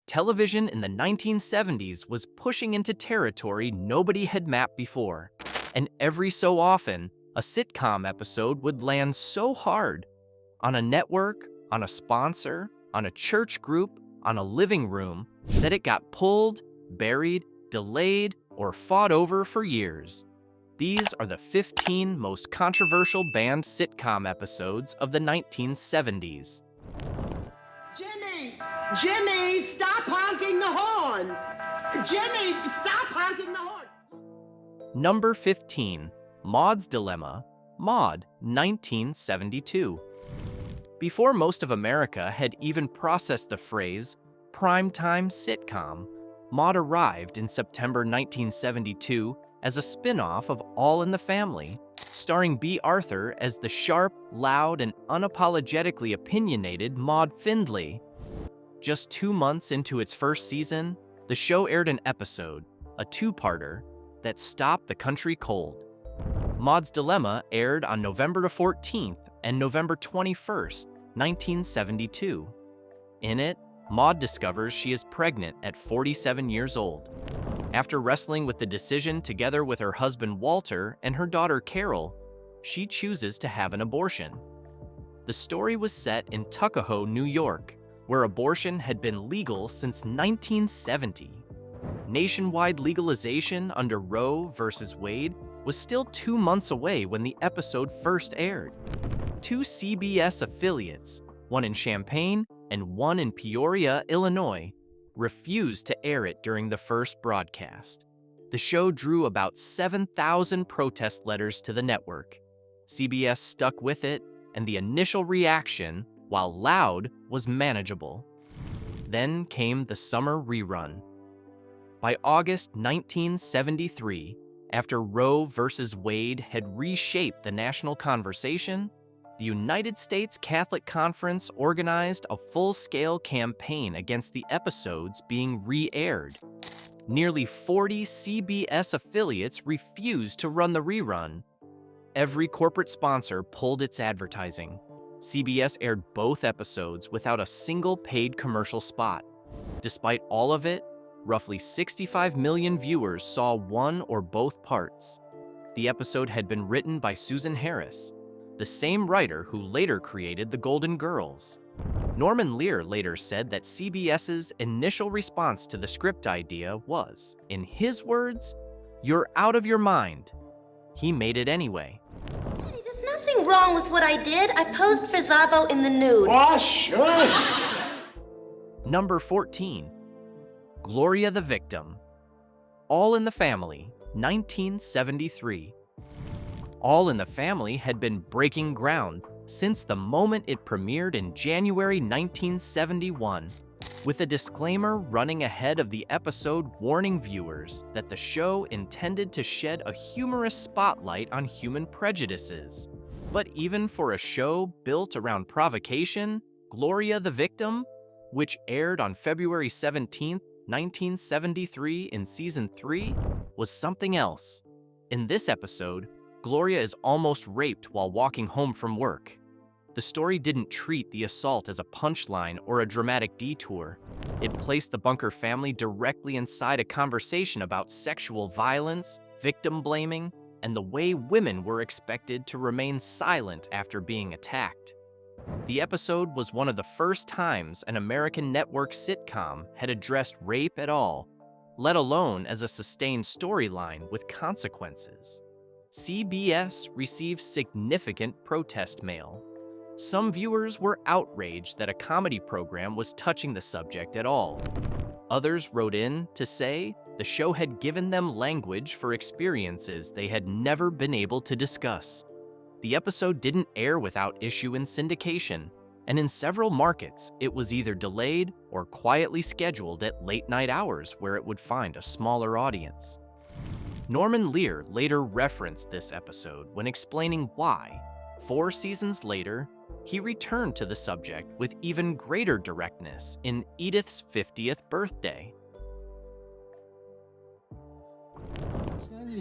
Television in the 1970s was pushing into territory nobody had mapped before, and every so often, a sitcom episode would land so hard on a network, on a sponsor, on a church group, on a living room, that it got pulled, buried, delayed, or fought over for years. These are the 15 most controversial banned sitcom episodes of the 1970s. Jimmy, stop honking the horn! Jimmy, stop honking the horn! Number 15, Maude's Dilemma, Maude, 1972. Before most of America had even processed the phrase primetime sitcom, Maude arrived in September 1972 as a spin-off of All in the Family, starring B. Arthur as the sharp, loud, and unapologetically opinionated Maude Findlay. Just 2 months into its first season, the show aired an episode, a two-parter, that stopped the country cold. Maude's Dilemma aired on November 14th and November 21st, 1972. In it, Maude discovers she is pregnant at 47 years old. After wrestling with the decision together with her husband Walter and her daughter Carol, she chooses to have an abortion. The story was set in Tuckahoe, New York, where abortion had been legal since 1970. Nationwide legalization under Roe v. Wade was still 2 months away when the episode first aired. 2 CBS affiliates, one in Champaign and one in Peoria, Illinois, refused to air it during the first broadcast. The show drew about 7,000 protest letters to the network. CBS stuck with it, and the initial reaction, while loud, was manageable. Then came the summer rerun. By August 1973, after Roe v. Wade had reshaped the national conversation, the United States Catholic Conference organized a full-scale campaign against the episodes being re-aired. Nearly 40 CBS affiliates refused to run the rerun. Every corporate sponsor pulled its advertising. CBS aired both episodes without a single paid commercial spot. Despite all of it, roughly 65 million viewers saw one or both parts. The episode had been written by Susan Harris, the same writer who later created The Golden Girls. Norman Lear later said that CBS's initial response to the script idea was, in his words, "You're out of your mind." He made it anyway. Daddy, there's nothing wrong with what I did. I posed for Zabo in the nude. Oh, sure. Number 14, Gloria the Victim, All in the Family, 1973. All in the Family had been breaking ground since the moment it premiered in January 1971, with a disclaimer running ahead of the episode warning viewers that the show intended to shed a humorous spotlight on human prejudices. But even for a show built around provocation, Gloria the Victim, which aired on February 17, 1973 in Season 3, was something else. In this episode, Gloria is almost raped while walking home from work. The story didn't treat the assault as a punchline or a dramatic detour. It placed the Bunker family directly inside a conversation about sexual violence, victim blaming, and the way women were expected to remain silent after being attacked. The episode was one of the first times an American network sitcom had addressed rape at all, let alone as a sustained storyline with consequences. CBS received significant protest mail. Some viewers were outraged that a comedy program was touching the subject at all. Others wrote in to say the show had given them language for experiences they had never been able to discuss. The episode didn't air without issue in syndication, and in several markets, it was either delayed or quietly scheduled at late-night hours where it would find a smaller audience. Norman Lear later referenced this episode when explaining why, 4 seasons later, he returned to the subject with even greater directness in Edith's 50th birthday.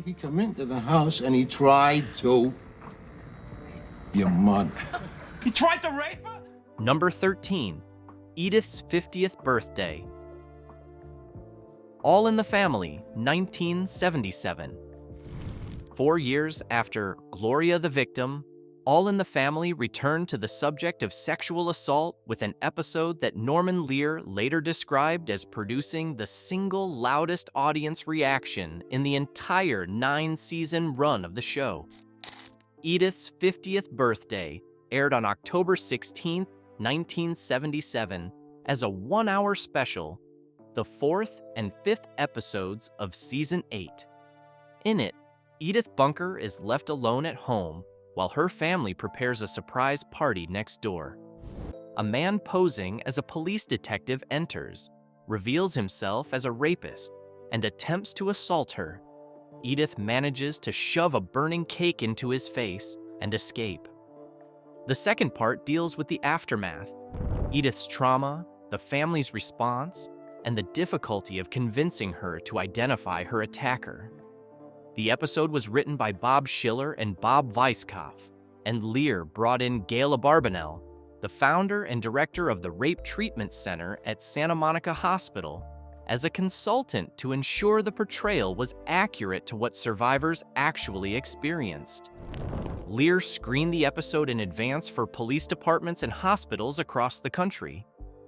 He come into the house and he tried to... Your mother. He tried to rape her? Number 13, Edith's 50th birthday, All in the Family, 1977. 4 years after Gloria the Victim, All in the Family returned to the subject of sexual assault with an episode that Norman Lear later described as producing the single loudest audience reaction in the entire 9-season run of the show. Edith's 50th birthday aired on October 16, 1977, as a 1-hour special, the 4th and 5th episodes of Season 8. In it, Edith Bunker is left alone at home while her family prepares a surprise party next door. A man posing as a police detective enters, reveals himself as a rapist, and attempts to assault her. Edith manages to shove a burning cake into his face and escape. The second part deals with the aftermath, Edith's trauma, the family's response, and the difficulty of convincing her to identify her attacker. The episode was written by Bob Schiller and Bob Weisskopf, and Lear brought in Gail Abarbanel, the founder and director of the Rape Treatment Center at Santa Monica Hospital, as a consultant to ensure the portrayal was accurate to what survivors actually experienced. Lear screened the episode in advance for police departments and hospitals across the country.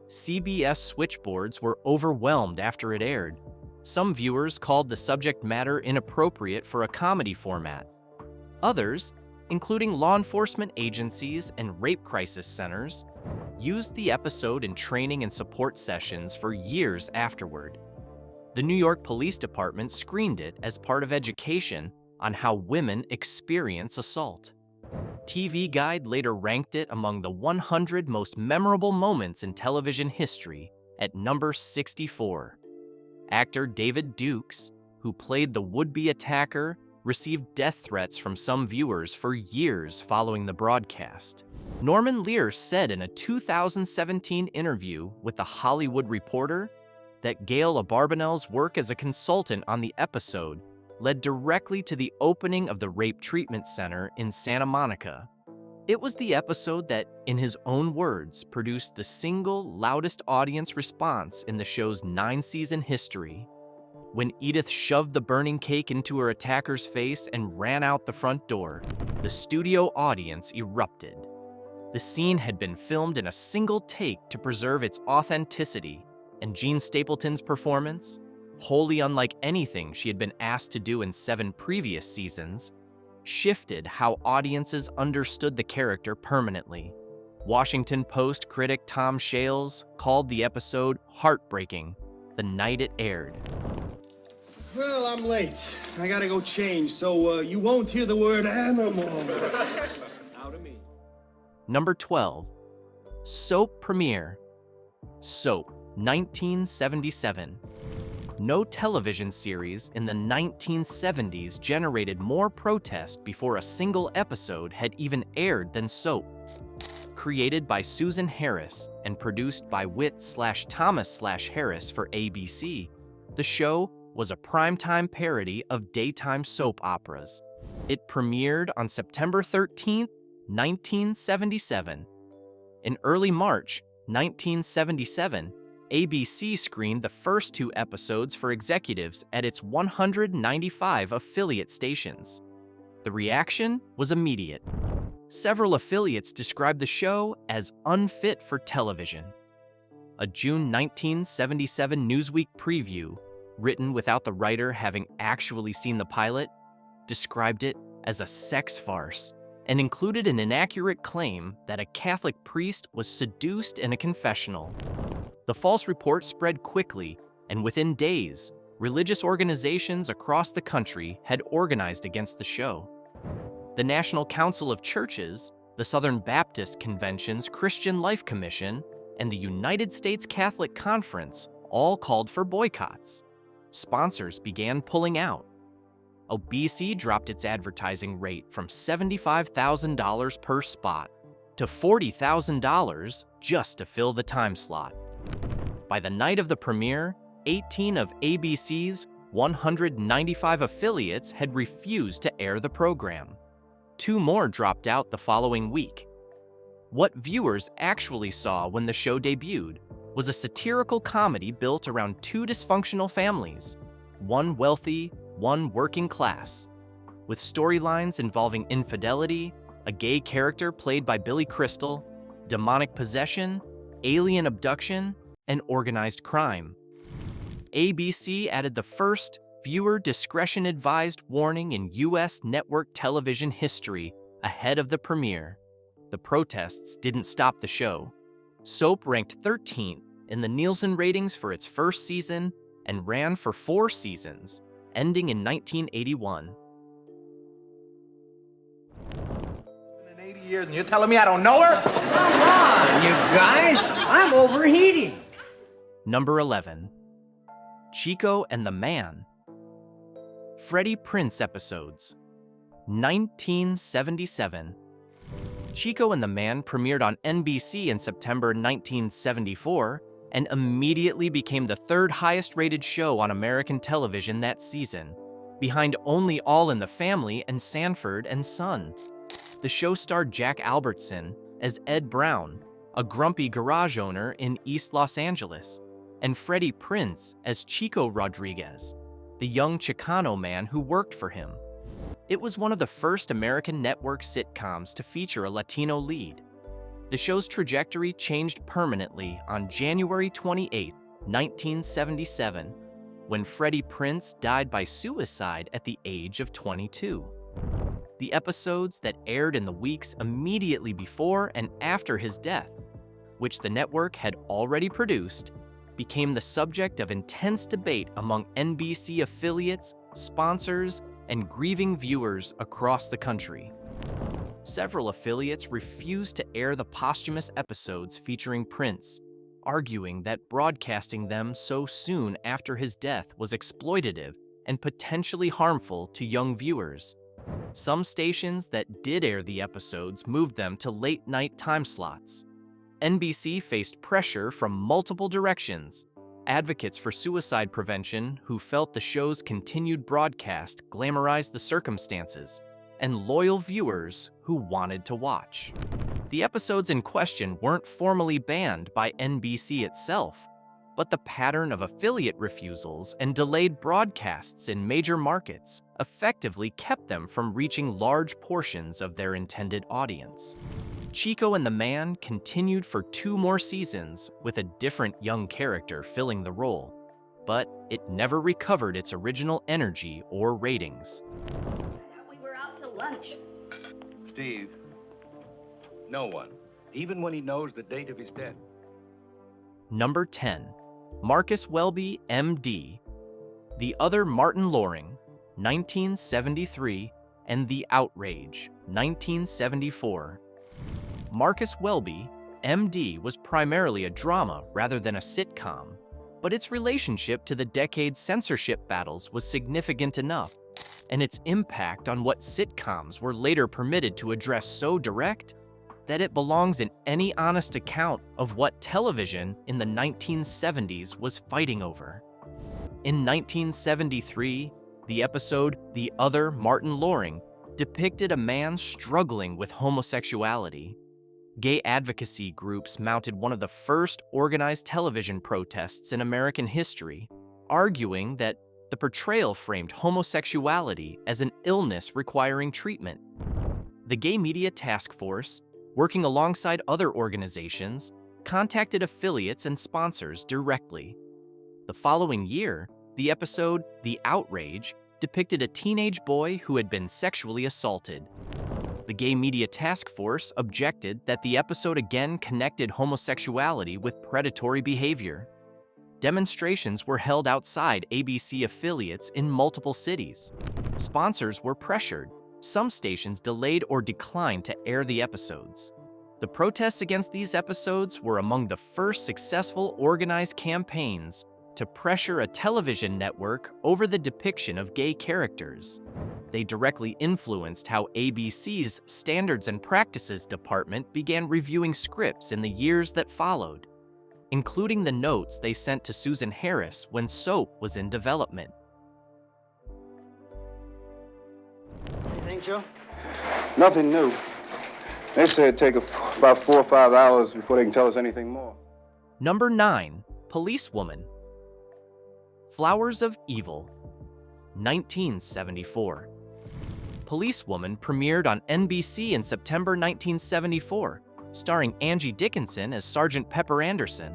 CBS switchboards were overwhelmed after it aired. Some viewers called the subject matter inappropriate for a comedy format. Others, including law enforcement agencies and rape crisis centers, used the episode in training and support sessions for years afterward. The New York Police Department screened it as part of education on how women experience assault. TV Guide later ranked it among the 100 most memorable moments in television history at number 64. Actor David Dukes, who played the would-be attacker, received death threats from some viewers for years following the broadcast. Norman Lear said in a 2017 interview with The Hollywood Reporter that Gail Abarbanel's work as a consultant on the episode led directly to the opening of the Rape Treatment Center in Santa Monica. It was the episode that, in his own words, produced the single loudest audience response in the show's 9-season history. When Edith shoved the burning cake into her attacker's face and ran out the front door, the studio audience erupted. The scene had been filmed in a single take to preserve its authenticity, and Jean Stapleton's performance, wholly unlike anything she had been asked to do in 7 previous seasons, shifted how audiences understood the character permanently. Washington Post critic Tom Shales called the episode heartbreaking the night it aired. Well, I'm late. I gotta go change, so you won't hear the word animal. Out of me. Number 12. Soap premiere. Soap, 1977. No television series in the 1970s generated more protest before a single episode had even aired than Soap. Created by Susan Harris and produced by Whit/Thomas/Harris for ABC, the show was a primetime parody of daytime soap operas. It premiered on September 13, 1977. In early March 1977, ABC screened the first 2 episodes for executives at its 195 affiliate stations. The reaction was immediate. Several affiliates described the show as unfit for television. A June 1977 Newsweek preview, written without the writer having actually seen the pilot, described it as a sex farce and included an inaccurate claim that a Catholic priest was seduced in a confessional. The false report spread quickly, and within days, religious organizations across the country had organized against the show. The National Council of Churches, the Southern Baptist Convention's Christian Life Commission, and the United States Catholic Conference all called for boycotts. Sponsors began pulling out. OBC dropped its advertising rate from $75,000 per spot to $40,000 just to fill the time slot. By the night of the premiere, 18 of ABC's 195 affiliates had refused to air the program. 2 more dropped out the following week. What viewers actually saw when the show debuted was a satirical comedy built around two dysfunctional families, one wealthy, one working class, with storylines involving infidelity, a gay character played by Billy Crystal, demonic possession, alien abduction, and organized crime. ABC added the first viewer discretion advised warning in U.S. network television history ahead of the premiere. The protests didn't stop the show. Soap ranked 13th in the Nielsen ratings for its first season and ran for 4 seasons, ending in 1981. In 80 years, and you're telling me I don't know her? Come on, you guys. I'm overheating. Number 11. Chico and the Man. Freddie Prinze episodes. 1977. Chico and the Man premiered on NBC in September 1974 and immediately became the third highest-rated show on American television that season, behind only All in the Family and Sanford and Son. The show starred Jack Albertson as Ed Brown, a grumpy garage owner in East Los Angeles, and Freddie Prinze as Chico Rodriguez, the young Chicano man who worked for him. It was one of the first American network sitcoms to feature a Latino lead. The show's trajectory changed permanently on January 28, 1977, when Freddie Prinze died by suicide at the age of 22. The episodes that aired in the weeks immediately before and after his death, which the network had already produced, became the subject of intense debate among NBC affiliates, sponsors, and grieving viewers across the country. Several affiliates refused to air the posthumous episodes featuring Prinze, arguing that broadcasting them so soon after his death was exploitative and potentially harmful to young viewers. Some stations that did air the episodes moved them to late-night time slots. NBC faced pressure from multiple directions. Advocates for suicide prevention who felt the show's continued broadcast glamorized the circumstances, and loyal viewers who wanted to watch. The episodes in question weren't formally banned by NBC itself, but the pattern of affiliate refusals and delayed broadcasts in major markets effectively kept them from reaching large portions of their intended audience. Chico and the Man continued for 2 more seasons with a different young character filling the role, but it never recovered its original energy or ratings. We were out to lunch. Steve, no one, even when he knows the date of his death. Number 10. Marcus Welby, M.D., The Other Martin Loring, 1973, and The Outrage, 1974. Marcus Welby, M.D. was primarily a drama rather than a sitcom, but its relationship to the decade's censorship battles was significant enough, and its impact on what sitcoms were later permitted to address so direct that it belongs in any honest account of what television in the 1970s was fighting over. In 1973, the episode The Other Martin Loring depicted a man struggling with homosexuality. Gay advocacy groups mounted one of the first organized television protests in American history, arguing that the portrayal framed homosexuality as an illness requiring treatment. The Gay Media Task Force, working alongside other organizations, contacted affiliates and sponsors directly. The following year, the episode The Outrage depicted a teenage boy who had been sexually assaulted. The Gay Media Task Force objected that the episode again connected homosexuality with predatory behavior. Demonstrations were held outside ABC affiliates in multiple cities. Sponsors were pressured. Some stations delayed or declined to air the episodes. The protests against these episodes were among the first successful organized campaigns to pressure a television network over the depiction of gay characters. They directly influenced how ABC's Standards and Practices Department began reviewing scripts in the years that followed, including the notes they sent to Susan Harris when Soap was in development. Anything, Joe? Nothing new. They say it'd take about 4 or 5 hours before they can tell us anything more. Number 9. Policewoman. Flowers of Evil, 1974. Policewoman premiered on NBC in September 1974, starring Angie Dickinson as Sergeant Pepper Anderson,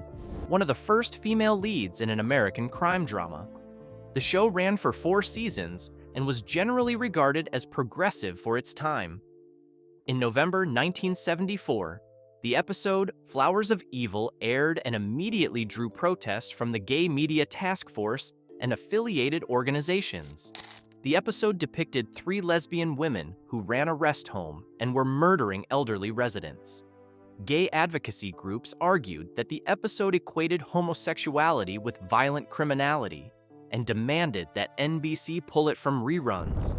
one of the first female leads in an American crime drama. The show ran for 4 seasons and was generally regarded as progressive for its time. In November 1974, the episode Flowers of Evil aired and immediately drew protest from the Gay Media Task Force and affiliated organizations. The episode depicted 3 lesbian women who ran a rest home and were murdering elderly residents. Gay advocacy groups argued that the episode equated homosexuality with violent criminality and demanded that NBC pull it from reruns.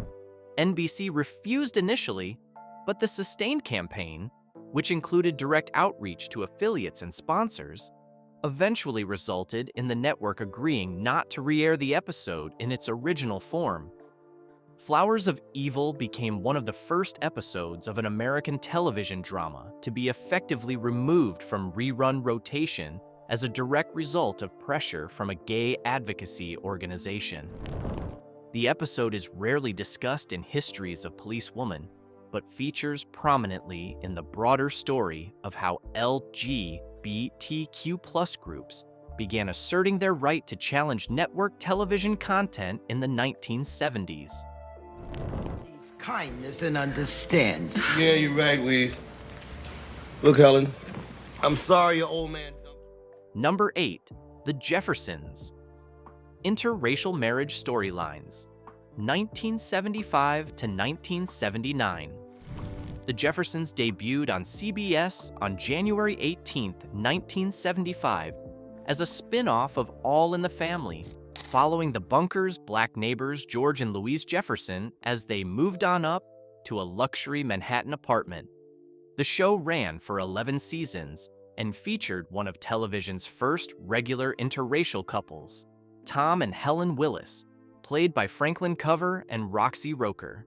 NBC refused initially, but the Sustained campaign, which included direct outreach to affiliates and sponsors, eventually resulted in the network agreeing not to re-air the episode in its original form. Flowers of Evil became one of the first episodes of an American television drama to be effectively removed from rerun rotation as a direct result of pressure from a gay advocacy organization. The episode is rarely discussed in histories of Policewoman, but features prominently in the broader story of how LGBTQ+ groups began asserting their right to challenge network television content in the 1970s. Kindness and understanding. Yeah, you're right, Weave. Look, Helen, I'm sorry your old man dumped. Number 8. The Jeffersons. Interracial marriage storylines, 1975 to 1979. The Jeffersons debuted on CBS on January 18, 1975, as a spin-off of All in the Family, following the Bunkers' black neighbors George and Louise Jefferson as they moved on up to a luxury Manhattan apartment. The show ran for 11 seasons and featured one of television's first regular interracial couples, Tom and Helen Willis, played by Franklin Cover and Roxy Roker.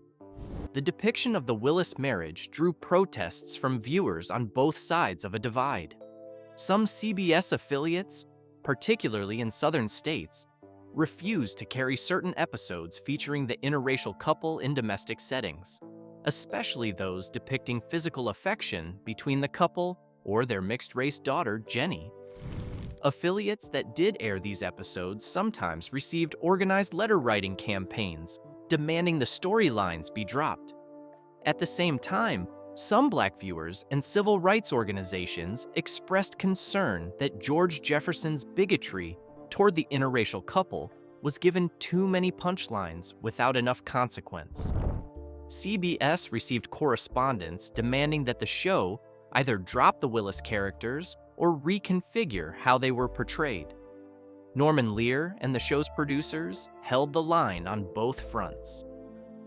The depiction of the Willis marriage drew protests from viewers on both sides of a divide. Some CBS affiliates, particularly in southern states, refused to carry certain episodes featuring the interracial couple in domestic settings, especially those depicting physical affection between the couple or their mixed-race daughter, Jenny. Affiliates that did air these episodes sometimes received organized letter-writing campaigns demanding the storylines be dropped. At the same time, some black viewers and civil rights organizations expressed concern that George Jefferson's bigotry toward the interracial couple was given too many punchlines without enough consequence. CBS received correspondence demanding that the show either drop the Willis characters or reconfigure how they were portrayed. Norman Lear and the show's producers held the line on both fronts.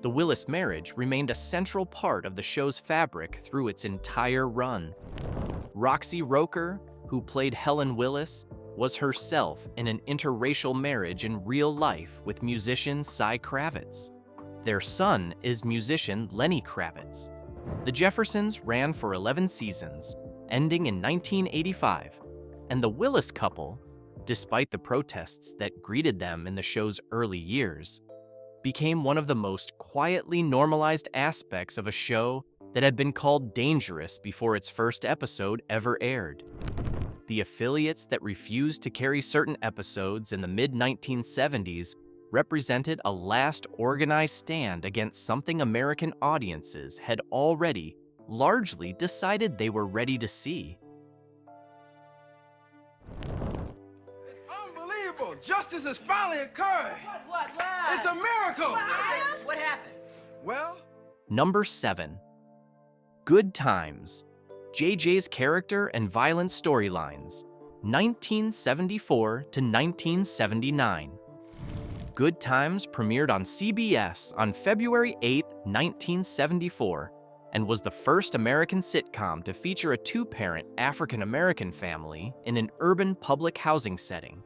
The Willis marriage remained a central part of the show's fabric through its entire run. Roxy Roker, who played Helen Willis, was herself in an interracial marriage in real life with musician Cy Kravitz. Their son is musician Lenny Kravitz. The Jeffersons ran for 11 seasons, ending in 1985, and the Willis couple, despite the protests that greeted them in the show's early years, became one of the most quietly normalized aspects of a show that had been called dangerous before its first episode ever aired. The affiliates that refused to carry certain episodes in the mid-1970s represented a last organized stand against something American audiences had already largely decided they were ready to see. It's unbelievable! Justice has finally occurred! What? It's a miracle! What happened? Well, Number 7. Good Times. JJ's character and violent storylines, 1974 to 1979. Good Times premiered on CBS on February 8, 1974, and was the first American sitcom to feature a 2-parent African-American family in an urban public housing setting.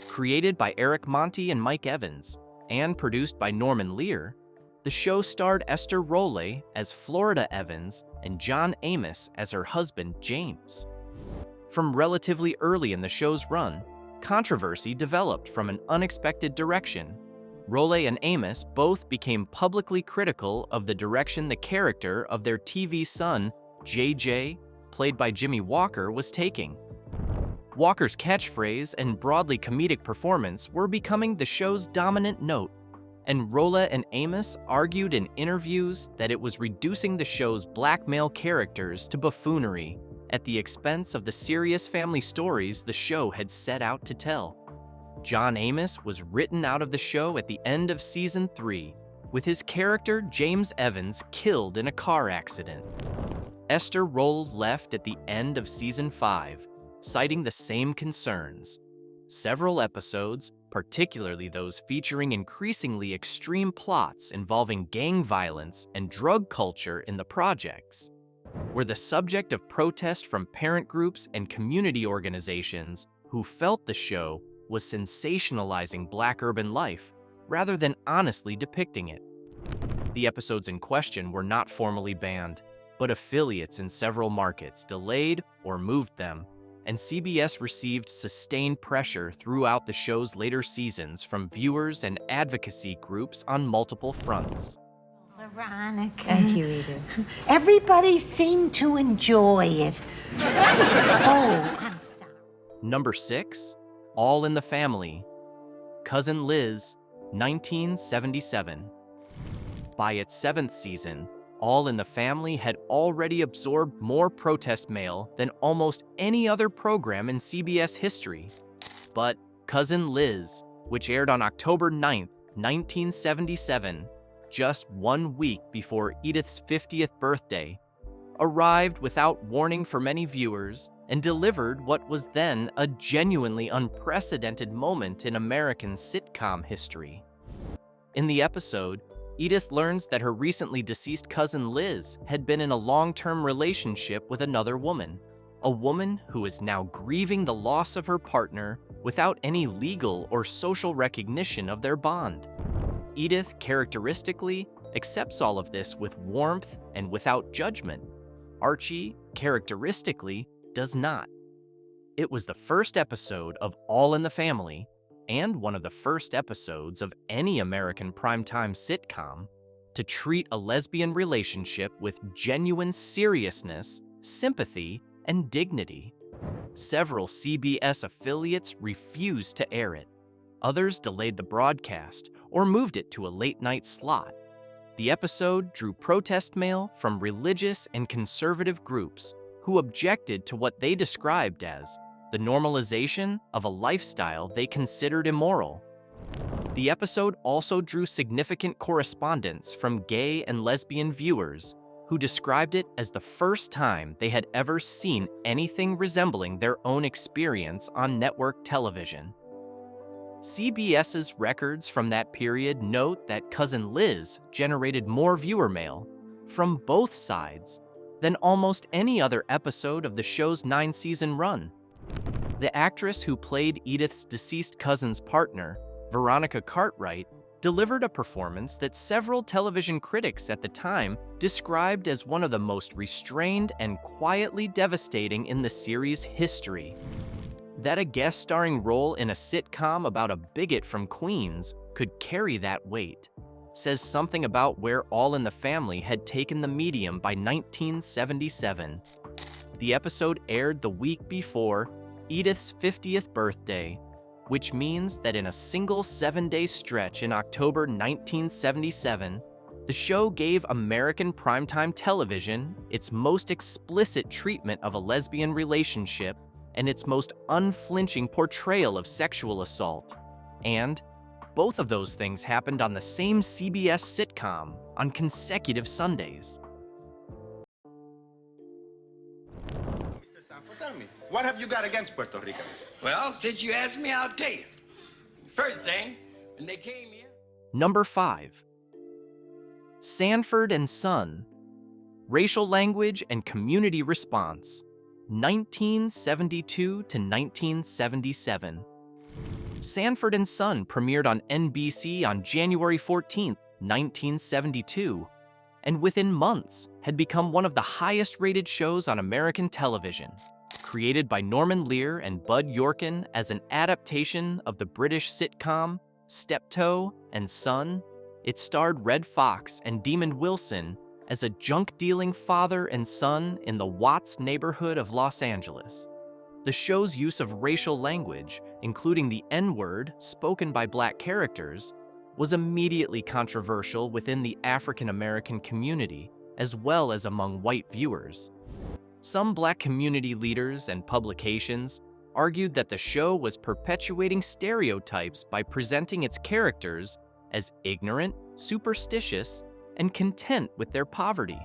Created by Eric Monti and Mike Evans, and produced by Norman Lear, the show starred Esther Rolle as Florida Evans and John Amos as her husband, James. From relatively early in the show's run, controversy developed from an unexpected direction. Rolay and Amos both became publicly critical of the direction the character of their TV son, JJ, played by Jimmy Walker, was taking. Walker's catchphrase and broadly comedic performance were becoming the show's dominant note, and Rolay and Amos argued in interviews that it was reducing the show's black male characters to buffoonery at the expense of the serious family stories the show had set out to tell. John Amos was written out of the show at the end of season 3, with his character James Evans killed in a car accident. Esther Roll left at the end of season 5, citing the same concerns. Several episodes, particularly those featuring increasingly extreme plots involving gang violence and drug culture in the projects, were the subject of protest from parent groups and community organizations who felt the show was sensationalizing Black urban life rather than honestly depicting it. The episodes in question were not formally banned, but affiliates in several markets delayed or moved them, and CBS received sustained pressure throughout the show's later seasons from viewers and advocacy groups on multiple fronts. Veronica. Thank you, Edith. Everybody seemed to enjoy it. Oh, I'm sorry. Number 6, All in the Family. Cousin Liz, 1977. By its 7th season, All in the Family had already absorbed more protest mail than almost any other program in CBS history. But Cousin Liz, which aired on October 9th, 1977, just 1 week before Edith's 50th birthday, arrived without warning for many viewers and delivered what was then a genuinely unprecedented moment in American sitcom history. In the episode, Edith learns that her recently deceased cousin Liz had been in a long-term relationship with another woman, a woman who is now grieving the loss of her partner without any legal or social recognition of their bond. Edith characteristically accepts all of this with warmth and without judgment. Archie, characteristically, does not. It was the first episode of All in the Family, and one of the first episodes of any American primetime sitcom, to treat a lesbian relationship with genuine seriousness, sympathy, and dignity. Several CBS affiliates refused to air it. Others delayed the broadcast or moved it to a late-night slot. The episode drew protest mail from religious and conservative groups who objected to what they described as the normalization of a lifestyle they considered immoral. The episode also drew significant correspondence from gay and lesbian viewers who described it as the first time they had ever seen anything resembling their own experience on network television. CBS's records from that period note that Cousin Liz generated more viewer mail from both sides than almost any other episode of the show's 9-season run. The actress who played Edith's deceased cousin's partner, Veronica Cartwright, delivered a performance that several television critics at the time described as one of the most restrained and quietly devastating in the series' history. That a guest starring role in a sitcom about a bigot from Queens could carry that weight says something about where All in the Family had taken the medium by 1977. The episode aired the week before Edith's 50th birthday, which means that in a single 7-day stretch in October 1977, the show gave American primetime television its most explicit treatment of a lesbian relationship and its most unflinching portrayal of sexual assault. And both of those things happened on the same CBS sitcom on consecutive Sundays. Mr. Sanford, tell me, what have you got against Puerto Ricans? Well, since you asked me, I'll tell you. First thing, when they came here... Number 5. Sanford and Son. Racial Language and Community Response, 1972 to 1977. Sanford and Son premiered on NBC on January 14, 1972, and within months had become one of the highest-rated shows on American television, Created by Norman Lear and Bud Yorkin as an adaptation of the British sitcom Steptoe and Son, it starred Red Fox and Demon Wilson as a junk-dealing father and son in the Watts neighborhood of Los Angeles. The show's use of racial language, including the N-word spoken by black characters, was immediately controversial within the African-American community as well as among white viewers. Some black community leaders and publications argued that the show was perpetuating stereotypes by presenting its characters as ignorant, superstitious, and content with their poverty.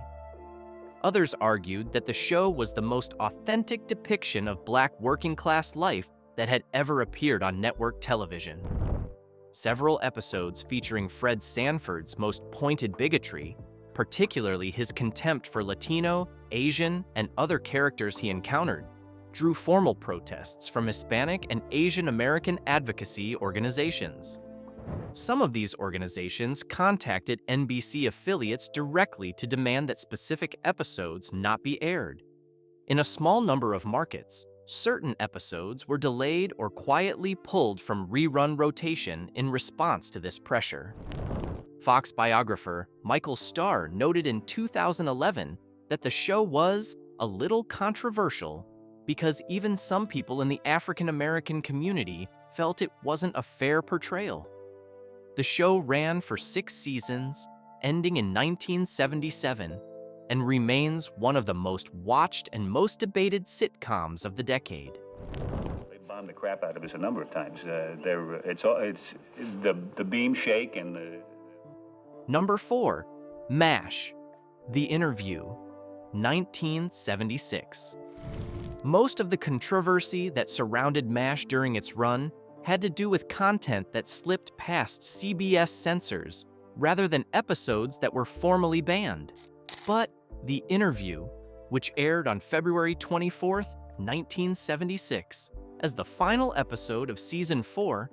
Others argued that the show was the most authentic depiction of black working-class life that had ever appeared on network television. Several episodes featuring Fred Sanford's most pointed bigotry, particularly his contempt for Latino, Asian, and other characters he encountered, drew formal protests from Hispanic and Asian American advocacy organizations. Some of these organizations contacted NBC affiliates directly to demand that specific episodes not be aired. In a small number of markets, certain episodes were delayed or quietly pulled from rerun rotation in response to this pressure. Fox biographer Michael Starr noted in 2011 that the show was a little controversial because even some people in the African American community felt it wasn't a fair portrayal. The show ran for 6 seasons, ending in 1977, and remains one of the most watched and most debated sitcoms of the decade. They bombed the crap out of us a number of times. It's the beam shake and the... Number 4, MASH, The Interview, 1976. Most of the controversy that surrounded MASH during its run had to do with content that slipped past CBS censors rather than episodes that were formally banned. But The Interview, which aired on February 24, 1976, as the final episode of Season 4,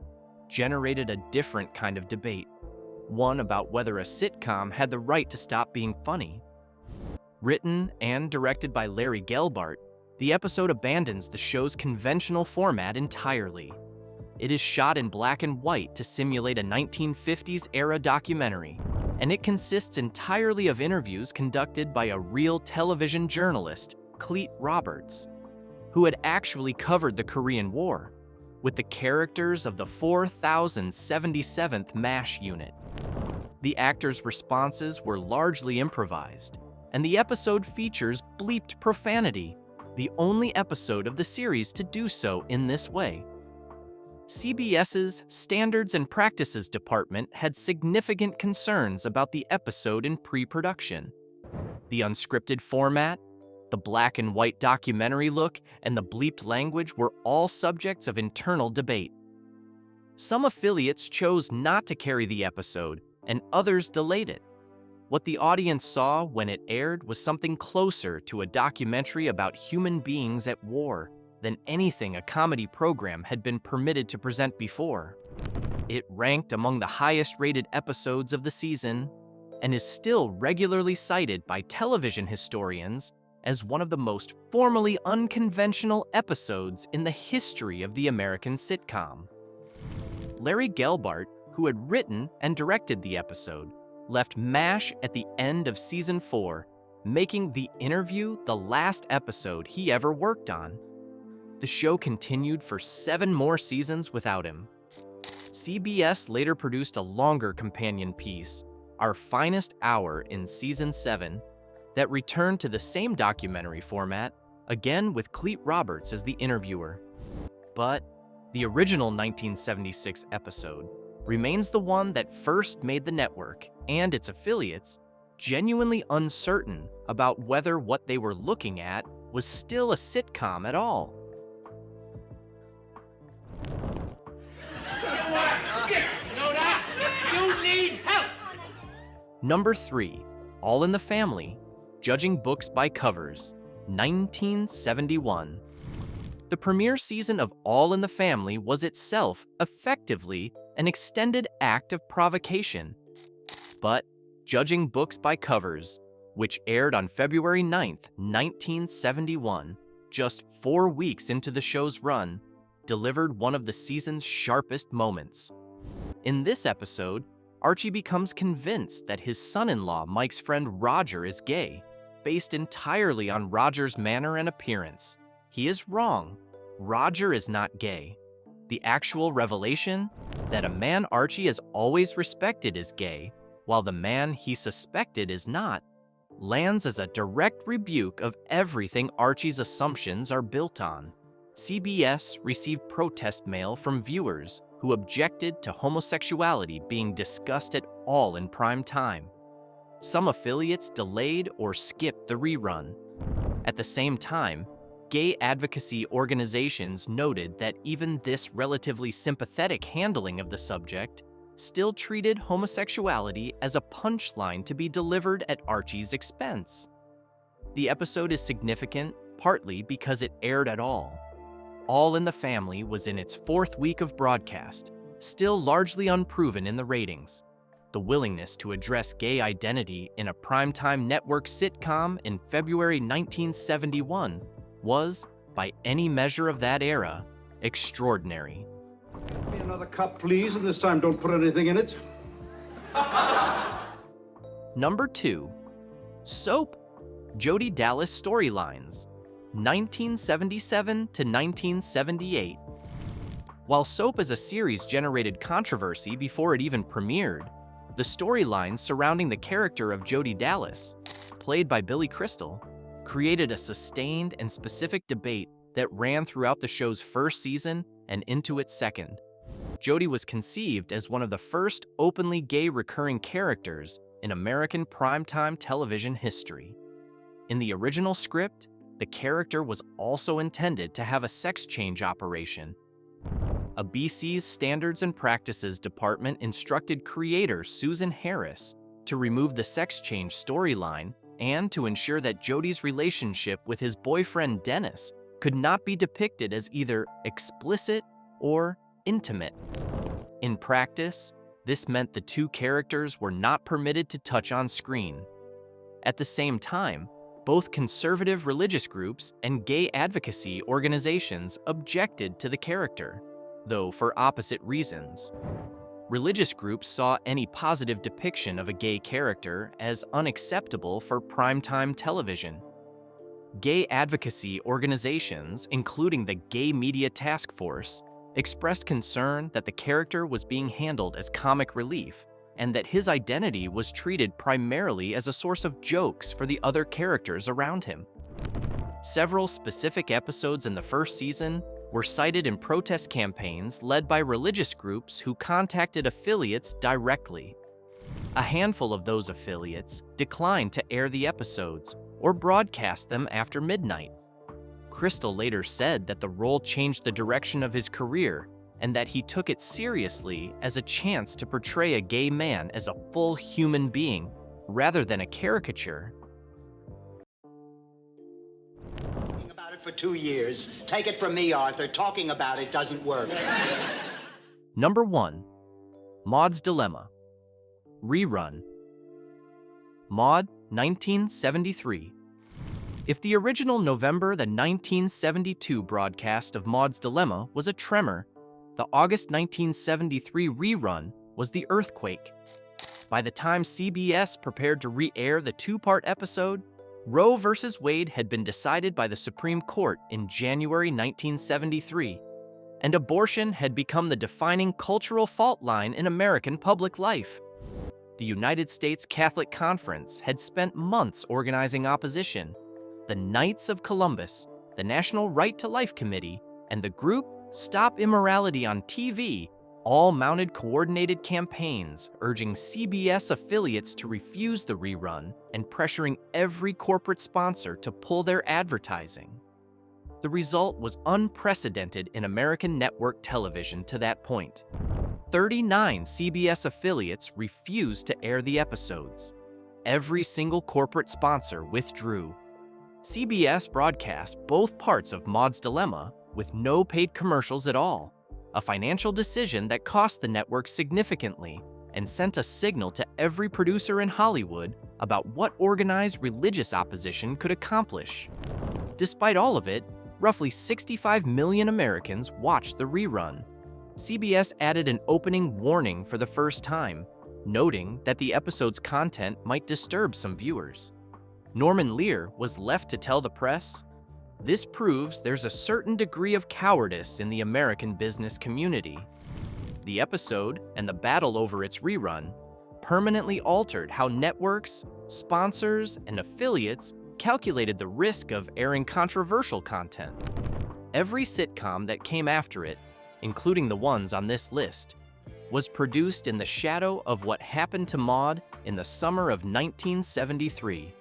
generated a different kind of debate, one about whether a sitcom had the right to stop being funny. Written and directed by Larry Gelbart, the episode abandons the show's conventional format entirely. It is shot in black and white to simulate a 1950s-era documentary, and it consists entirely of interviews conducted by a real television journalist, Clete Roberts, who had actually covered the Korean War, with the characters of the 4077th MASH unit. The actors' responses were largely improvised, and the episode features bleeped profanity, the only episode of the series to do so in this way. CBS's Standards and Practices Department had significant concerns about the episode in pre-production. The unscripted format, the black and white documentary look, and the bleeped language were all subjects of internal debate. Some affiliates chose not to carry the episode, and others delayed it. What the audience saw when it aired was something closer to a documentary about human beings at war than anything a comedy program had been permitted to present before. It ranked among the highest-rated episodes of the season and is still regularly cited by television historians as one of the most formally unconventional episodes in the history of the American sitcom. Larry Gelbart, who had written and directed the episode, left MASH at the end of Season 4, making The Interview the last episode he ever worked on. The show continued for 7 more seasons without him. CBS later produced a longer companion piece, Our Finest Hour in Season 7, that returned to the same documentary format, again with Clete Roberts as the interviewer. But the original 1976 episode remains the one that first made the network and its affiliates genuinely uncertain about whether what they were looking at was still a sitcom at all. Number 3, All in the Family, Judging Books by Covers, 1971. The premiere season of All in the Family was itself effectively an extended act of provocation. But Judging Books by Covers, which aired on February 9, 1971, just 4 weeks into the show's run, delivered one of the season's sharpest moments. In this episode, Archie becomes convinced that his son-in-law Mike's friend Roger is gay, based entirely on Roger's manner and appearance. He is wrong. Roger is not gay. The actual revelation? That a man Archie has always respected is gay, while the man he suspected is not, lands as a direct rebuke of everything Archie's assumptions are built on. CBS received protest mail from viewers who objected to homosexuality being discussed at all in prime time. Some affiliates delayed or skipped the rerun. At the same time, gay advocacy organizations noted that even this relatively sympathetic handling of the subject still treated homosexuality as a punchline to be delivered at Archie's expense. The episode is significant partly because it aired at all. All in the Family was in its 4th week of broadcast, still largely unproven in the ratings. The willingness to address gay identity in a primetime network sitcom in February 1971 was, by any measure of that era, extraordinary. Give me another cup, please, and this time don't put anything in it. Number 2. Soap. Jodie Dallas Storylines, 1977 to 1978. While Soap as a series generated controversy before it even premiered, the storylines surrounding the character of Jodie Dallas, played by Billy Crystal, created a sustained and specific debate that ran throughout the show's first season and into its second. Jodie was conceived as one of the first openly gay recurring characters in American primetime television history. In the original script, the character was also intended to have a sex change operation. A BC's Standards and Practices Department instructed creator Susan Harris to remove the sex change storyline and to ensure that Jodie's relationship with his boyfriend Dennis could not be depicted as either explicit or intimate. In practice, this meant the two characters were not permitted to touch on screen. At the same time, both conservative religious groups and gay advocacy organizations objected to the character, though for opposite reasons. Religious groups saw any positive depiction of a gay character as unacceptable for primetime television. Gay advocacy organizations, including the Gay Media Task Force, expressed concern that the character was being handled as comic relief and that his identity was treated primarily as a source of jokes for the other characters around him. Several specific episodes in the first season were cited in protest campaigns led by religious groups who contacted affiliates directly. A handful of those affiliates declined to air the episodes or broadcast them after midnight. Crystal later said that the role changed the direction of his career and that he took it seriously as a chance to portray a gay man as a full human being rather than a caricature. About it for 2 years. Take it from me, Arthur. Talking about it doesn't work. Number 1. Maude's Dilemma. Rerun. Maude, 1973. If the original November the 1972 broadcast of Maude's Dilemma was a tremor, the August 1973 rerun was the earthquake. By the time CBS prepared to re-air the 2-part episode, Roe v. Wade had been decided by the Supreme Court in January 1973, and abortion had become the defining cultural fault line in American public life. The United States Catholic Conference had spent months organizing opposition. The Knights of Columbus, the National Right to Life Committee, and the group Stop Immorality on TV all mounted coordinated campaigns urging CBS affiliates to refuse the rerun and pressuring every corporate sponsor to pull their advertising. The result was unprecedented in American network television to that point. 39 CBS affiliates refused to air the episodes. Every single corporate sponsor withdrew. CBS broadcast both parts of Maude's Dilemma with no paid commercials at all, a financial decision that cost the network significantly and sent a signal to every producer in Hollywood about what organized religious opposition could accomplish. Despite all of it, roughly 65 million Americans watched the rerun. CBS added an opening warning for the first time, noting that the episode's content might disturb some viewers. Norman Lear was left to tell the press, "This proves there's a certain degree of cowardice in the American business community." The episode and the battle over its rerun permanently altered how networks, sponsors, and affiliates calculated the risk of airing controversial content. Every sitcom that came after it, including the ones on this list, was produced in the shadow of what happened to Maude in the summer of 1973.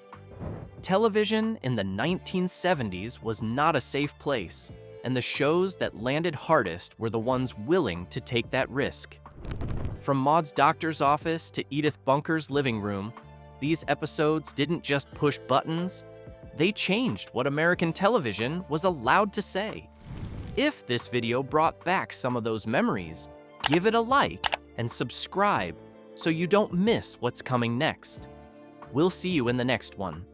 Television in the 1970s was not a safe place, and the shows that landed hardest were the ones willing to take that risk. From Maude's doctor's office to Edith Bunker's living room, these episodes didn't just push buttons, they changed what American television was allowed to say. If this video brought back some of those memories, give it a like and subscribe so you don't miss what's coming next. We'll see you in the next one.